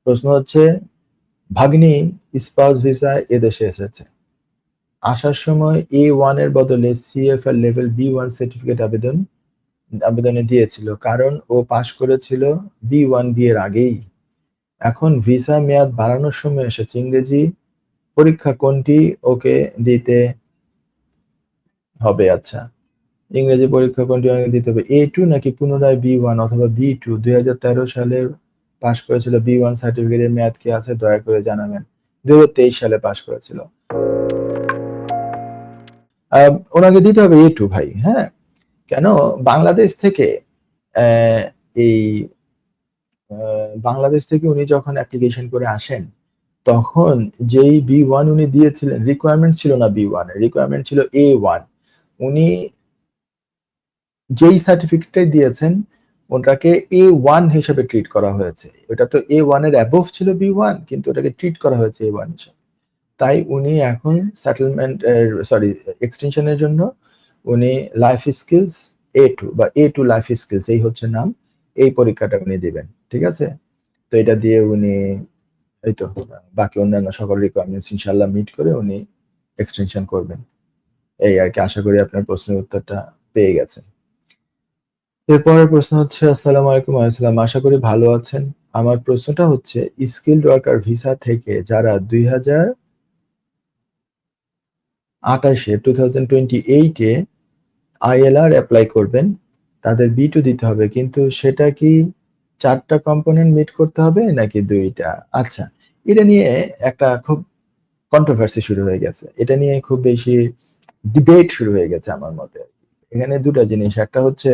প্রশ্ন হচ্ছে, ভাগ্নি স্পাউস ভিসায় এদেশে এসেছে, আসার সময় A1 এর বদলে CFL লেভেল B1 সার্টিফিকেট আবেদনে দিয়েছিল, কারণ ও পাশ করেছিল B1 বিয়ের আগেই। এখন ভিসা মেয়াদ বাড়ানোর সময় এসেছে, ইংরেজি পরীক্ষা কোনটি ওকে দিতে হবে? আচ্ছা, ইংরেজি পরীক্ষা কোনটি ওকে দিতে হবে, A2 নাকি পুনরায় B1 অথবা B2? 2013 সালে পাশ করেছিল, B1 সার্টিফিকেটের মেয়াদ কি আছে? দয়া করে জানাবেন। 2023 সালে পাশ করেছিল। ওনাকে দিতে হবে A2 ভাই। হ্যাঁ, কেন? বাংলাদেশ থেকে এই বাংলাদেশ থেকে উনি যখন অ্যাপ্লিকেশন করে আসেন, তখন যেই B1 উনি দিয়েছিলেন, রিকোয়ারমেন্ট ছিল না B1 এর, রিকোয়ারমেন্ট ছিল A1। উনি যেই সার্টিফিকেটটাই দিয়েছেন, ওটাকে A1 হিসেবে ট্রিট করা হয়েছে। এটা তো A1 এর অ্যাবভ ছিল B1, কিন্তু ওটাকে ট্রিট করা হয়েছে A1 হিসেবে। তাই উনি এখন সেটেলমেন্ট সরি এক্সটেনশনের জন্য উনি লাইফ স্কিলস A2 বা A2 লাইফ স্কিলস, এই হচ্ছে নাম, এই পরীক্ষাটা উনি দিবেন। ঠিক আছে? তো এটা দিয়ে উনি এই তো বাকি অন্যান্য সকল রিকোয়ারমেন্টস ইনশাআল্লাহ মিট করে উনি এক্সটেনশন করবেন। এই আর কি, আশা করি আপনার প্রশ্নের উত্তরটা পেয়ে গেছেন। এরপরের প্রশ্ন হচ্ছে, আসসালামু আলাইকুম। আসসালাম, আশা করি ভালো আছেন। আমার প্রশ্নটা হচ্ছে, স্কিলড ওয়ার্কার ভিসা থেকে যারা 2028 এ ILR অ্যাপ্লাই করবেন, তাদের B2 দিতে হবে, কিন্তু সেটা কি 4টা কম্পোনেন্ট মিট করতে হবে নাকি 2টা? আচ্ছা, এটা নিয়ে একটা খুব কন্ট্রোভার্সি শুরু হয়ে গেছে। এটা নিয়ে খুব বেশি ডিবেট শুরু হয়ে গেছে আমার মতে। এখানে 2টা জিনিস। একটা হচ্ছে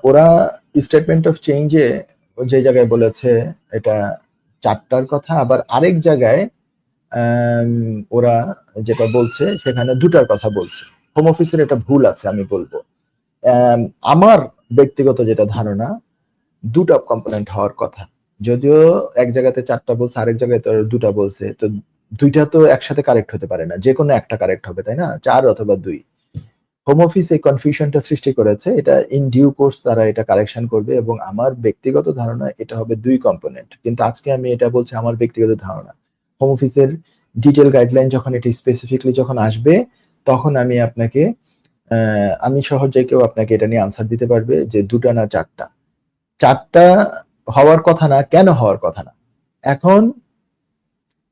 ওরা স্টেটমেন্ট অফ চেঞ্জে যে জায়গায় বলেছে এটা 4টার কথা, আবার আরেক জায়গায় ওরা যেটা বলছে সেখানে 2টার কথা বলছে। হোম অফিসের এটা ভুল আছে আমি বলবো। আমার ব্যক্তিগত যেটা ধারণা, 2টা কম্পোনেন্ট হওয়ার কথা। যদিও এক জায়গাতে 4টা বলছে, আরেক জায়গায় তো 2টা বলছে। তো 2টা তো একসাথে কারেক্ট হতে পারে না। যেকোনো একটা কারেক্ট হবে, তাই না? 4 অথবা 2। হোম অফিস এই কনফিউশনটা সৃষ্টি করেছে। এটা ইন ডিউ কোর্স তারা এটা কারেকশন করবে, এবং আমার ব্যক্তিগত ধারণা এটা হবে 2 কম্পোনেন্ট। কিন্তু আজকে আমি এটা বলছি আমার ব্যক্তিগত ধারণা। হোম অফিসের ডিটেইল গাইডলাইন যখন এটি স্পেসিফিকলি যখন আসবে, তখন আমি আপনাকে আমি সহ যে কেউ আপনাকে এটা নিয়ে আনসার দিতে পারবে যে 2টা না 4টা। 4টা হওয়ার কথা না, কেন হওয়ার কথা না? এখন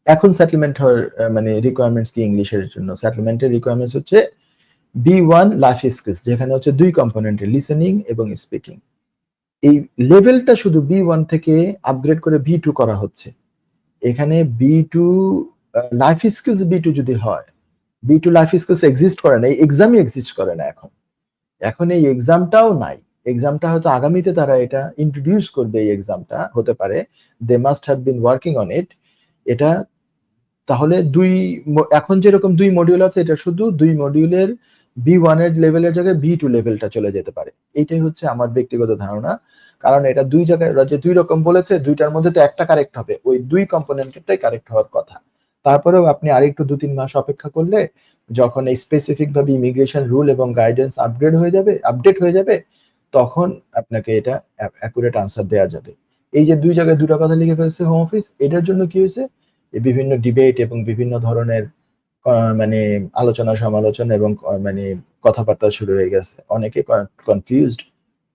এখন সেটেলমেন্ট হওয়ার মানে রিকোয়ারমেন্টস কি ইংলিশের জন্য? সেটেলমেন্টের রিকোয়ারমেন্টস হচ্ছে B1 লাইফ স্কিলস, যেখানে হচ্ছে 2 কম্পোনেন্টের লিসেনিং এবং স্পিকিং। এই লেভেলটা শুধু B1 থেকে আপগ্রেড করে B2 করা হচ্ছে। এখানে B2 লাইফ স্কিলস B2 যদি হয়, B2 লাইফ স্কিলস এক্সিস্ট করে না, এই এক্সামই এক্সিস্ট করে না এখন। এখন এই এক্সামটাও নাই। এক্সামটা হয়তো আগামীতে তারা এটা ইন্ট্রোডিউস করবে, এই এক্সামটা হতে পারে। They must have been working on it. এটা তাহলে এখন যেরকম 2 মডিউল আছে, এটা শুধু 2 মডিউলের B1 এর লেভেলের জায়গায় B2 লেভেলটা চলে যেতে পারে। এইটাই হচ্ছে আমার ব্যক্তিগত ধারণা। কারণ এটা 2 জায়গায় ওরা যে 2 রকম বলেছে, 2টার মধ্যে তো একটা কারেক্ট হবে। ওই 2 কম্পোনেন্টেরটাই কারেক্ট হওয়ার কথা। তারপরেও আপনি আরেকটু 2-3 মাস অপেক্ষা করলে, যখন এই স্পেসিফিক ভাবে ইমিগ্রেশন রুল এবং গাইডেন্স আপডেট হয়ে যাবে, তখন আপনাকে এটা অ্যাকুরেট আনসার দেয়া যাবে। এই যে 2 জায়গায় 2টা কথা লিখে ফেলছে হোম অফিস, এটার জন্য কি হয়েছে? বিভিন্ন ডিবেট এবং বিভিন্ন ধরনের মানে আলোচনা সমালোচনা এবং মানে কথাবার্তা শুরু হয়ে গেছে। অনেকে কনফিউজড।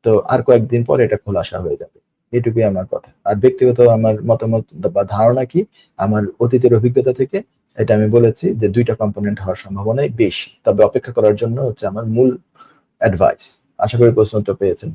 তো আর কয়েকদিন পর এটা খোলাসা হয়ে যাবে। এটুকুই আমার কথা। আর ব্যক্তিগত আমার মতামত বা ধারণা কি, আমার অতীতের অভিজ্ঞতা থেকে এটা আমি বলেছি যে 2টা কম্পোনেন্ট হওয়ার সম্ভাবনাই বেশি। তবে অপেক্ষা করার জন্য হচ্ছে আমার মূল অ্যাডভাইস। আশা করি প্রশ্ন উত্তর পেয়েছেন।